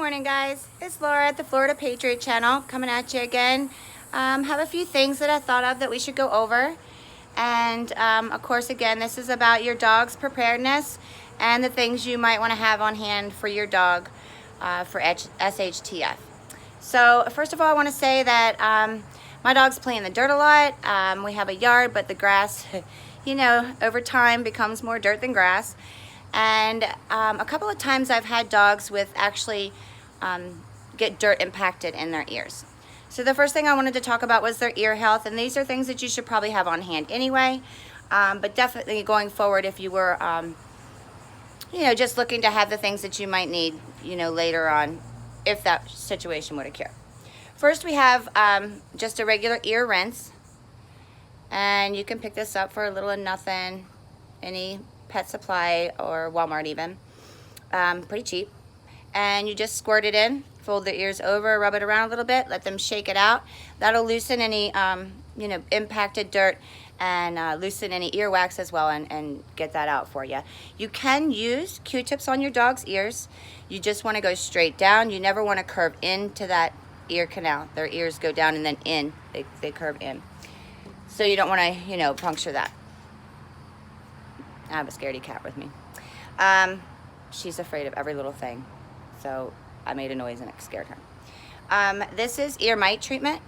morning, guys. It's Laura at the Florida Patriot Channel coming at you again. Have a few things that I thought of that we should go over. And of course, again, this is about your dog's preparedness and the things you might want to have on hand for your dog for SHTF. So first of all, I want to say that my dog's playing in the dirt a lot. We have a yard, but the grass, you know, over time becomes more dirt than grass. And a couple of times I've had dogs with actually get dirt impacted in their ears. So the first thing I wanted to talk about was their ear health, and these are things that you should probably have on hand anyway, but definitely going forward if you were, you know, just looking to have the things that you might need, you know, later on if that situation would occur. First we have just a regular ear rinse, and you can pick this up for a little or nothing, any pet supply or Walmart even, pretty cheap. And you just squirt it in, fold the ears over, rub it around a little bit, let them shake it out. That'll loosen any you know, impacted dirt and loosen any earwax as well, and get that out for you. You can use Q-tips on your dog's ears. You just want to go straight down. You never want to curve into that ear canal. Their ears go down and then in, they curve in. So you don't want to, you know, puncture that. I have a scaredy cat with me. She's afraid of every little thing. So I made a noise and it scared her. This is ear mite treatment.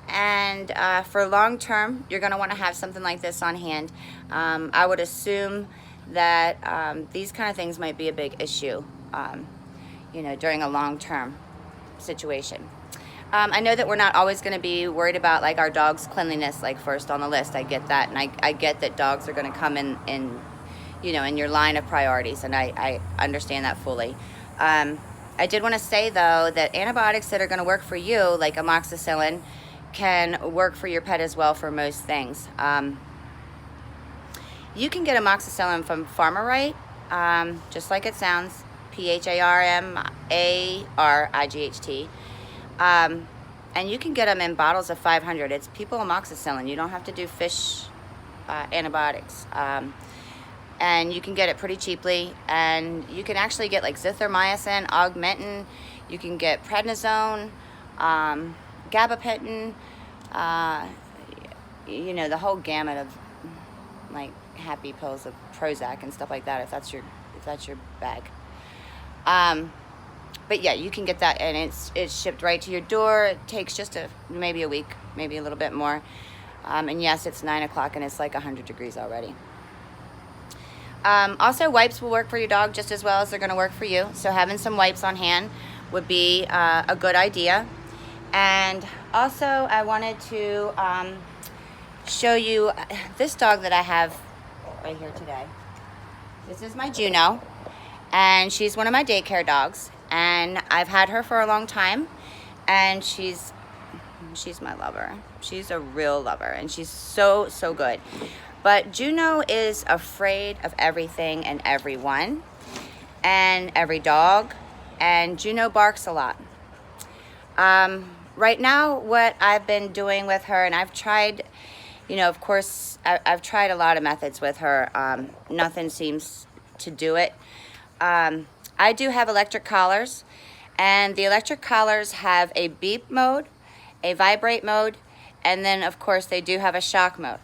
And for long term, you're going to want to have something like this on hand. I would assume that these kind of things might be a big issue, you know, during a long term situation. I know that we're not always going to be worried about like our dog's cleanliness like first on the list. I get that, and I get that dogs are going to come in, you know, in your line of priorities, and I understand that fully. I did want to say though that antibiotics that are going to work for you, like amoxicillin, can work for your pet as well for most things. You can get amoxicillin from Pharmarite, just like it sounds, Pharmaright. And you can get them in bottles of 500. It's people amoxicillin. You don't have to do fish antibiotics. And you can get it pretty cheaply. And you can actually get like zithromycin, augmentin. You can get prednisone, gabapentin, you know, the whole gamut of like happy pills of Prozac and stuff like that, if that's your bag. But yeah, you can get that, and it's shipped right to your door. It takes just maybe a week, maybe a little bit more. And yes, it's 9 o'clock and it's like 100 degrees already. Also, wipes will work for your dog just as well as they're going to work for you. So having some wipes on hand would be a good idea. And also, I wanted to show you this dog that I have right here today. This is my Juno, and she's one of my daycare dogs. And I've had her for a long time, and she's my lover. She's a real lover, and she's so good. But Juno is afraid of everything and everyone, and every dog, and Juno barks a lot. Right now, what I've been doing with her, and I've tried, you know, of course, I've tried a lot of methods with her. Nothing seems to do it. I do have electric collars, and the electric collars have a beep mode, a vibrate mode, and then of course they do have a shock mode.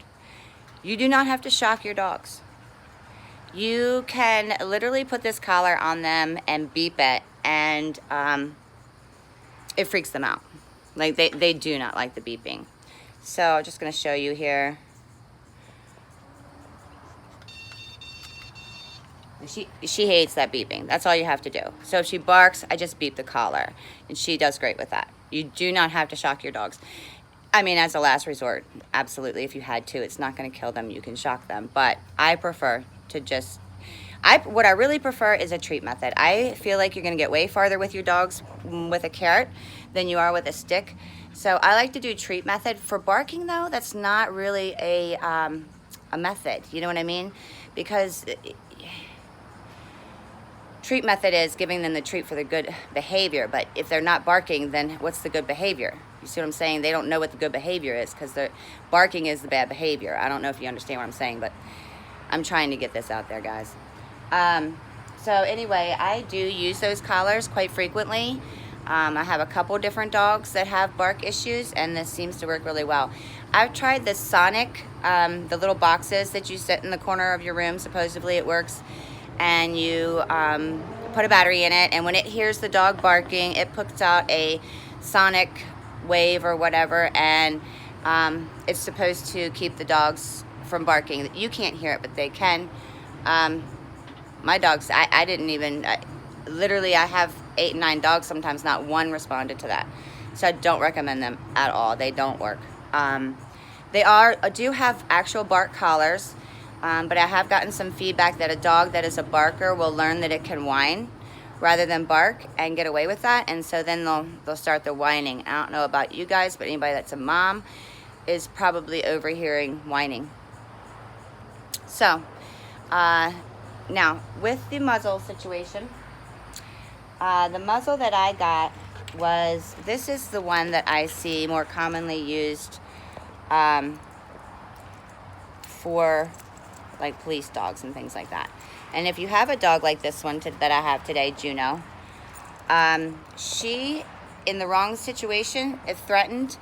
You do not have to shock your dogs. You can literally put this collar on them and beep it, and it freaks them out. Like they do not like the beeping. So I'm just going to show you here. She hates that beeping. That's all you have to do. So if she barks, I just beep the collar, and she does great with that. You do not have to shock your dogs. I mean, as a last resort, absolutely. If you had to, it's not going to kill them. You can shock them, but I prefer to just. What I really prefer is a treat method. I feel like you're going to get way farther with your dogs with a carrot than you are with a stick. So I like to do treat method. For barking though, that's not really a method. You know what I mean? Because treat method is giving them the treat for the good behavior, but if they're not barking, then what's the good behavior? You see what I'm saying? They don't know what the good behavior is, because the barking is the bad behavior. I don't know if you understand what I'm saying, but I'm trying to get this out there, guys. So anyway, I do use those collars quite frequently. I have a couple different dogs that have bark issues, and this seems to work really well. I've tried the Sonic, the little boxes that you sit in the corner of your room. Supposedly it works, and you put a battery in it, and when it hears the dog barking, it puts out a sonic wave or whatever, and it's supposed to keep the dogs from barking. You can't hear it, but they can. My dogs, I didn't even, literally I have 8 and 9 dogs, sometimes not one responded to that. So I don't recommend them at all. They don't work. They do have actual bark collars, but I have gotten some feedback that a dog that is a barker will learn that it can whine rather than bark and get away with that, and so then they'll start the whining. I don't know about you guys, but anybody that's a mom is probably overhearing whining. So, now, with the muzzle situation, the muzzle that I got this is the one that I see more commonly used for like police dogs and things like that. And if you have a dog like this one that I have today, Juno, she, in the wrong situation, if threatened,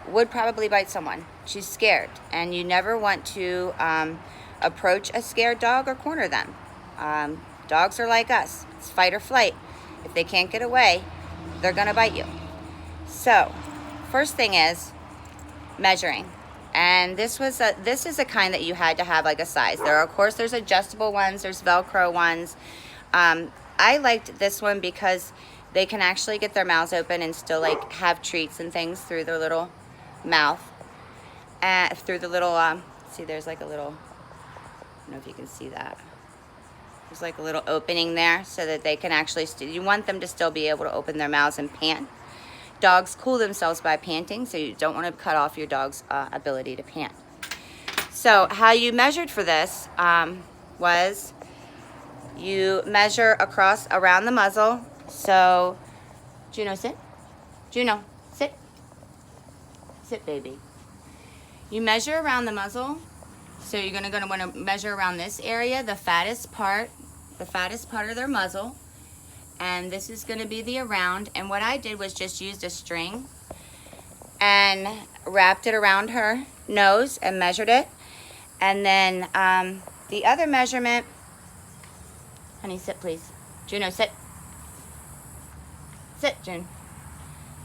would probably bite someone. She's scared, and you never want to approach a scared dog or corner them. Dogs are like us. It's fight or flight. If they can't get away, they're gonna bite you. So, first thing is measuring. And this is a kind that you had to have like a size. Of course, there's adjustable ones, there's Velcro ones. I liked this one because they can actually get their mouths open and still like have treats and things through their little mouth. Through the little, see, there's like a little, I don't know if you can see that. There's like a little opening there so that they can actually, you want them to still be able to open their mouths and pant. Dogs cool themselves by panting, so you don't want to cut off your dog's ability to pant. So how you measured for this was you measure around the muzzle. So, Juno, sit. Juno, sit. Sit, baby. You measure around the muzzle. So you're gonna want to measure around this area, the fattest part of their muzzle. And this is going to be the around. And what I did was just used a string and wrapped it around her nose and measured it. And then the other measurement, honey, sit please. Juno, sit. Sit, June.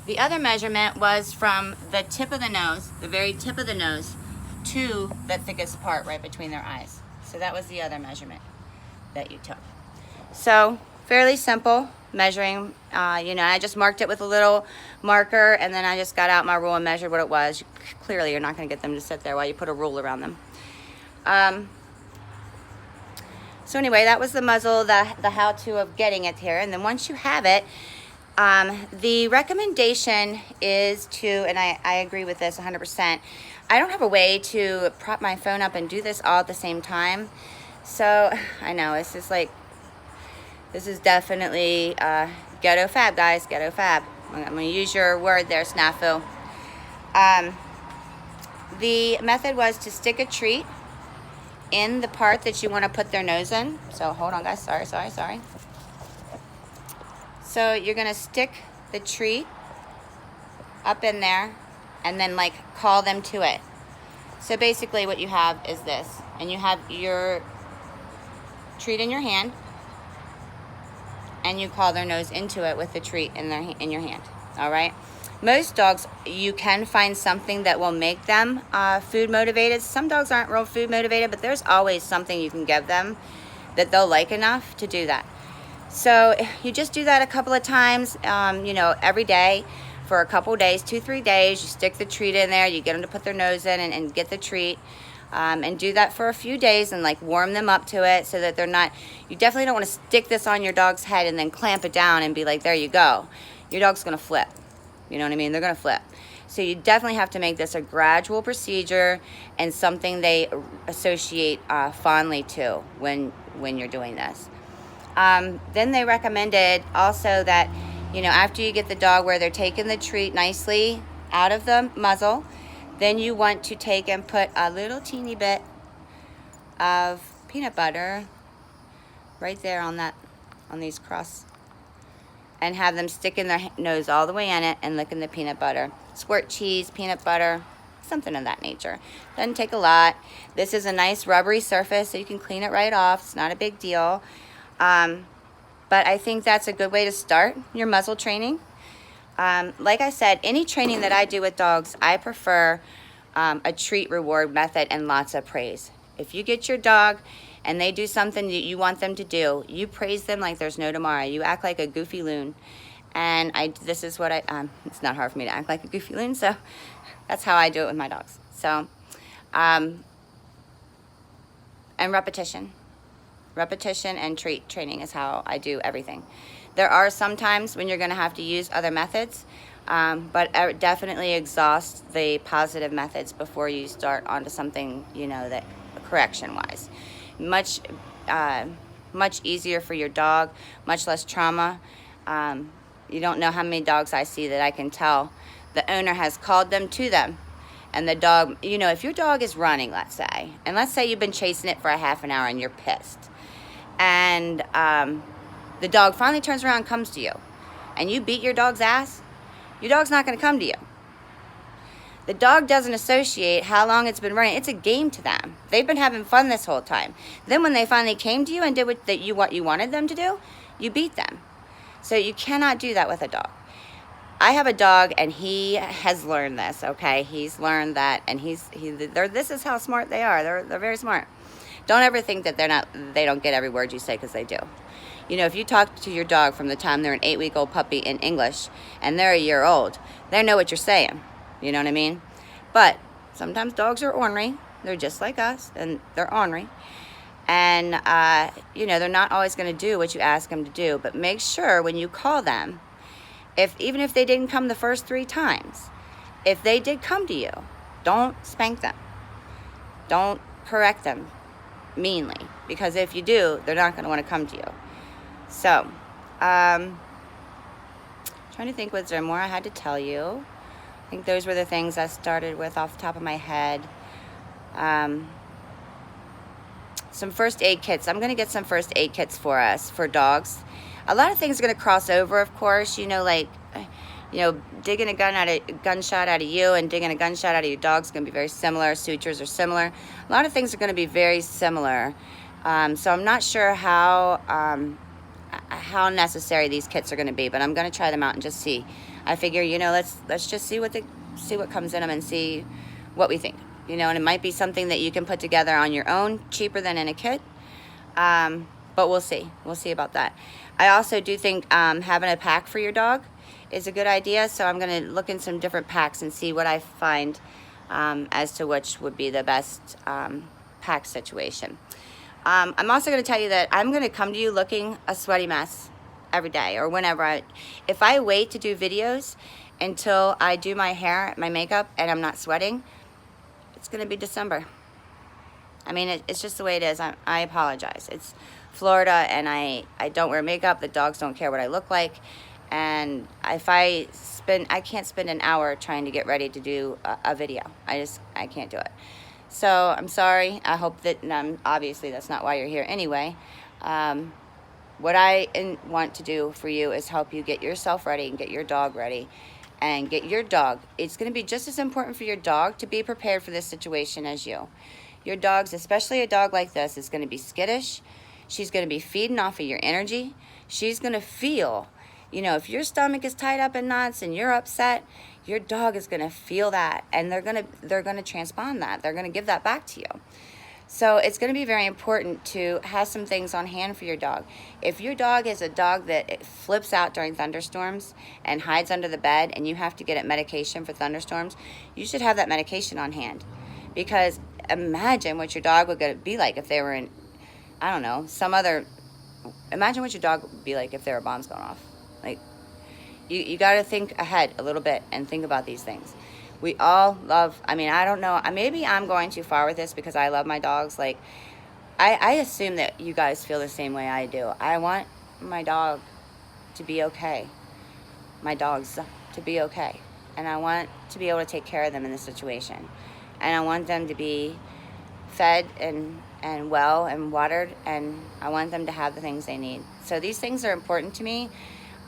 The other measurement was from the tip of the nose, the very tip of the nose, to the thickest part right between their eyes. So that was the other measurement that you took. So fairly simple measuring. I just marked it with a little marker, and then I just got out my rule and measured what it was. Clearly, you're not going to get them to sit there while you put a rule around them. So anyway, that was the muzzle, the how-to of getting it here. And then once you have it, the recommendation is to, and I agree with this 100%, I don't have a way to prop my phone up and do this all at the same time. So I know it's just like, this is definitely ghetto fab, guys, ghetto fab. I'm gonna use your word there, snafu. The method was to stick a treat in the part that you want to put their nose in. So hold on, guys, sorry. So you're gonna stick the treat up in there and then like call them to it. So basically what you have is this, and you have your treat in your hand, and you call their nose into it with the treat in your hand. All right. Most dogs, you can find something that will make them food motivated. Some dogs aren't real food motivated, but there's always something you can give them that they'll like enough to do that. So you just do that a couple of times, every day for a couple of days, 2-3 days. You stick the treat in there, you get them to put their nose in and get the treat. And do that for a few days and like warm them up to it so that they're not, you definitely don't want to stick this on your dog's head and then clamp it down and be like, there you go. Your dog's going to flip. You know what I mean? They're going to flip. So you definitely have to make this a gradual procedure and something they associate fondly to when you're doing this. Then they recommended also that, after you get the dog where they're taking the treat nicely out of the muzzle, then you want to take and put a little teeny bit of peanut butter right there on that on these crusts, and have them sticking their nose all the way in it and licking the peanut butter. Squirt cheese, peanut butter, something of that nature. Doesn't take a lot. This is a nice rubbery surface, so you can clean it right off. It's not a big deal. But I think that's a good way to start your muzzle training. Like I said, any training that I do with dogs, I prefer a treat reward method and lots of praise. If you get your dog and they do something that you want them to do, you praise them like there's no tomorrow. You act like a goofy loon. And this is what it's not hard for me to act like a goofy loon, so that's how I do it with my dogs. So, and repetition. Repetition and treat training is how I do everything. There are some times when you're going to have to use other methods, but definitely exhaust the positive methods before you start onto something, you know, that correction-wise. Much easier for your dog, much less trauma. You don't know how many dogs I see that I can tell the owner has called them to them, and the dog, you know, if your dog is running, let's say, and let's say you've been chasing it for a half an hour and you're pissed, and the dog finally turns around and comes to you, and you beat your dog's ass, your dog's not going to come to you. The dog doesn't associate how long it's been running. It's a game to them. They've been having fun this whole time. Then when they finally came to you and did what you wanted them to do, you beat them. So you cannot do that with a dog. I have a dog, and he has learned this, okay? He's learned that, and this is how smart they are. They're very smart. Don't ever think that they don't get every word you say, because they do. You know, if you talk to your dog from the time they're an 8-week-old puppy in English and they're a year old, they know what you're saying. You know what I mean? But sometimes dogs are ornery. They're just like us, and they're ornery. And, you know, they're not always going to do what you ask them to do. But make sure when you call them, even if they didn't come the first 3 times, if they did come to you, don't spank them. Don't correct them meanly. Because if you do, they're not going to want to come to you. So, trying to think, was there more I had to tell you? I think those were the things I started with off the top of my head. Some first aid kits. I'm going to get some first aid kits for us, for dogs. A lot of things are going to cross over, of course. You know, like, you know, digging a gunshot out of you and digging a gunshot out of your dog is going to be very similar. Sutures are similar. A lot of things are going to be very similar. So I'm not sure how necessary these kits are going to be, but I'm going to try them out and just see. I figure, you know, let's just see what comes in them and see what we think. You know, and it might be something that you can put together on your own, cheaper than in a kit. But we'll see. We'll see about that. I also do think having a pack for your dog is a good idea. So I'm going to look in some different packs and see what I find as to which would be the best pack situation. I'm also going to tell you that I'm going to come to you looking a sweaty mess every day, or whenever. If I wait to do videos until I do my hair, my makeup, and I'm not sweating, it's going to be December. I mean, it's just the way it is. I apologize. It's Florida, and I don't wear makeup. The dogs don't care what I look like. And if I can't spend an hour trying to get ready to do a video. I can't do it. So I'm sorry. I hope that, obviously that's not why you're here anyway. What I want to do for you is help you get yourself ready and get your dog ready. And get your dog. It's going to be just as important for your dog to be prepared for this situation as you. Your dog's, especially a dog like this, is going to be skittish. She's going to be feeding off of your energy. She's going to feel, you know, if your stomach is tied up in knots and you're upset, your dog is going to feel that, and they're going to transpond that. They're going to give that back to you. So it's going to be very important to have some things on hand for your dog. If your dog is a dog that flips out during thunderstorms and hides under the bed, and you have to get it medication for thunderstorms, you should have that medication on hand. Because imagine what your dog would be like if they were in, I don't know, imagine what your dog would be like if there were bombs going off. Like, you got to think ahead a little bit and think about these things. We all love, I mean, I don't know, maybe I'm going too far with this because I love my dogs. Like, I assume that you guys feel the same way I do. I want my dog to be okay. My dogs to be okay. And I want to be able to take care of them in this situation. And I want them to be fed and well and watered, and I want them to have the things they need. So these things are important to me.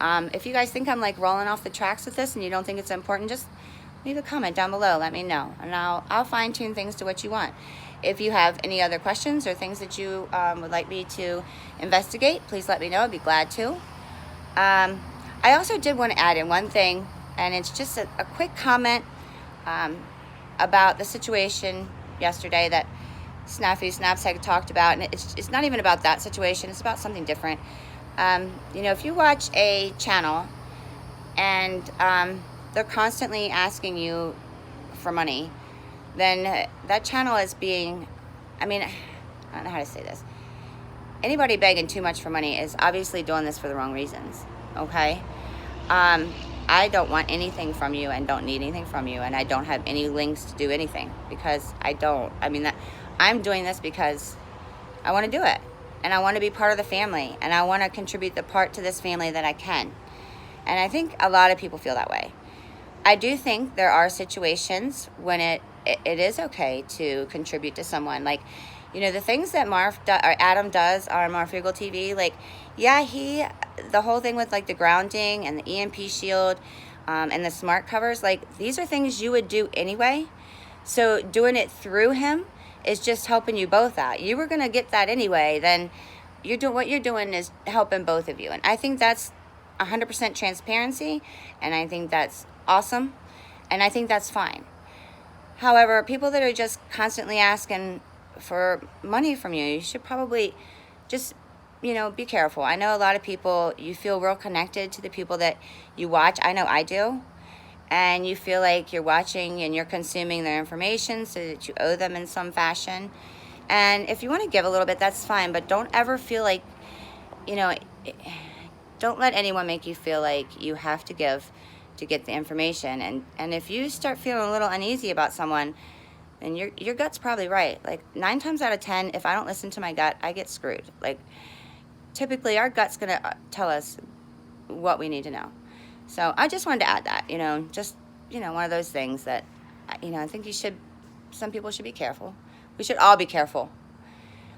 If you guys think I'm like rolling off the tracks with this and you don't think it's important, just leave a comment down below. Let me know, and I'll fine-tune things to what you want. If you have any other questions or things that you would like me to investigate, please let me know. I'd be glad to. I also did want to add in one thing, and it's just a quick comment about the situation yesterday that Snaps had talked about, and it's not even about that situation. It's about something different. You know, if you watch a channel and they're constantly asking you for money, then that channel is being, I mean, I don't know how to say this. Anybody begging too much for money is obviously doing this for the wrong reasons, okay? I don't want anything from you and don't need anything from you, and I don't have any links to do anything because I don't. I mean, I'm doing this because I want to do it, and I want to be part of the family, and I want to contribute the part to this family that I can. And I think a lot of people feel that way. I do think there are situations when it is okay to contribute to someone. Like, you know, the things that Adam does on Marfrugal TV, like, yeah, the whole thing with like the grounding and the EMP shield and the smart covers, like, these are things you would do anyway. So doing it through him is just helping you both out. You were going to get that anyway, then what you're doing is helping both of you. And I think that's 100% transparency, and I think that's awesome, and I think that's fine. However, people that are just constantly asking for money from you, you should probably just, you know, be careful. I know a lot of people, you feel real connected to the people that you watch. I know I do. And you feel like you're watching and you're consuming their information so that you owe them in some fashion. And if you want to give a little bit, that's fine. But don't ever feel like, you know, don't let anyone make you feel like you have to give to get the information. And if you start feeling a little uneasy about someone, then your gut's probably right. Like 9 times out of 10, if I don't listen to my gut, I get screwed. Like, typically our gut's gonna tell us what we need to know. So I just wanted to add that, you know, just, you know, one of those things that, you know, I think some people should be careful. We should all be careful.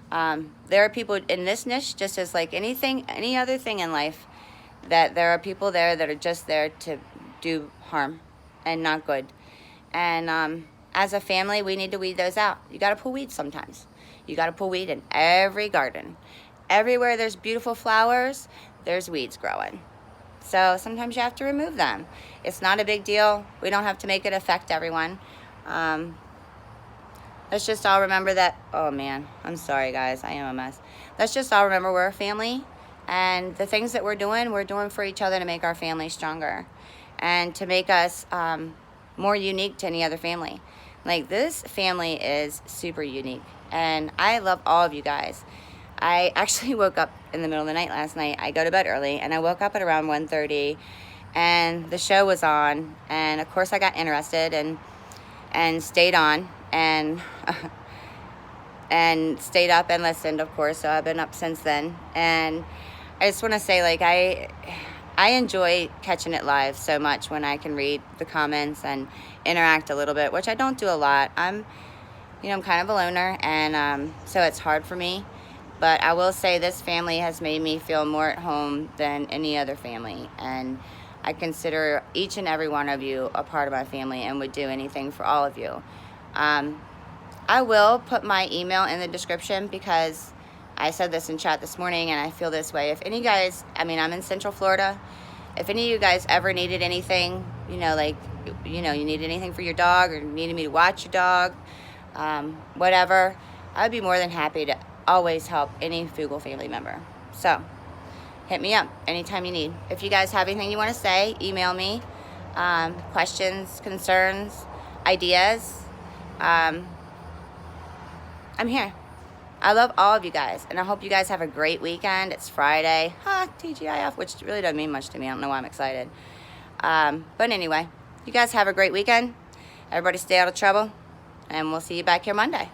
There are people in this niche, just as like any other thing in life, that there are people there that are just there to do harm and not good. And as a family, we need to weed those out. You got to pull weeds sometimes. You got to pull weed in every garden. Everywhere there's beautiful flowers, there's weeds growing. So sometimes you have to remove them. It's not a big deal. We don't have to make it affect everyone. Let's just all remember that, oh man, I'm sorry guys, I am a mess. Let's just all remember we're a family, and the things that we're doing for each other to make our family stronger and to make us more unique to any other family. Like, this family is super unique, and I love all of you guys. I actually woke up in the middle of the night last night. I go to bed early, and I woke up at around 1:30, and the show was on, and of course I got interested and stayed on and and stayed up and listened, of course. So I've been up since then, and I just want to say, like, I enjoy catching it live so much when I can read the comments and interact a little bit, which I don't do a lot. I'm kind of a loner, and so it's hard for me. But I will say this family has made me feel more at home than any other family. And I consider each and every one of you a part of my family and would do anything for all of you. I will put my email in the description because I said this in chat this morning and I feel this way. If any guys, I'm in Central Florida. If any of you guys ever needed anything, you needed anything for your dog or needed me to watch your dog, whatever, I would be more than happy to always help any Fugal family member. So hit me up anytime you need. If you guys have anything you want to say, email me. Questions, concerns, ideas. I'm here. I love all of you guys, and I hope you guys have a great weekend. It's Friday, TGIF, which really doesn't mean much to me. I don't know why I'm excited. But anyway, you guys have a great weekend. Everybody stay out of trouble, and we'll see you back here Monday.